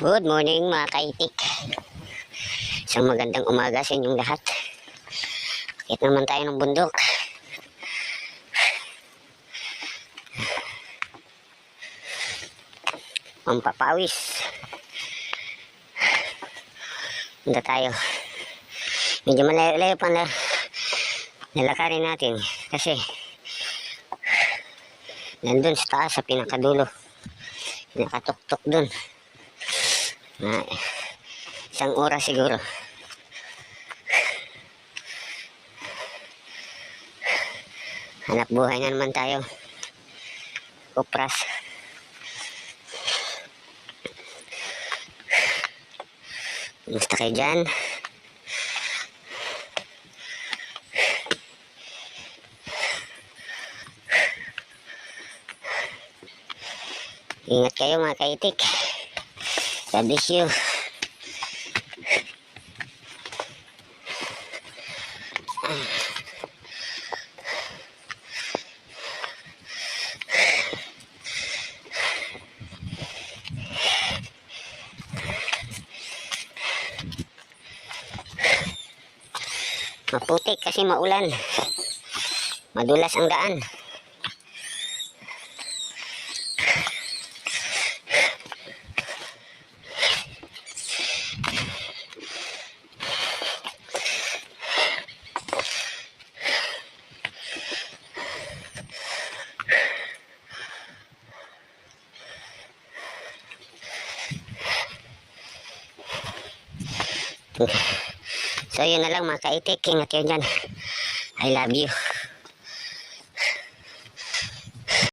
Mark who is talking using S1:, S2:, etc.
S1: Good morning mga kaitik. Isang magandang umaga sa inyong lahat. Akit naman tayo ng bundok. Pampapawis. Punta tayo. Medyo malayo pa na nalakarin natin kasi nandun sa taas sa pinakadulo. Pinakatuktok dun. Isang oras siguro. Hanap buhay na naman tayo. Kupras. Kumusta kayo dyan? Ingat kayo mga kaitik. God bless you. Maputik kasi maulan. Madulas ang daan. So yun na lang mga kaitik. Ingat kayo dyan. I love you.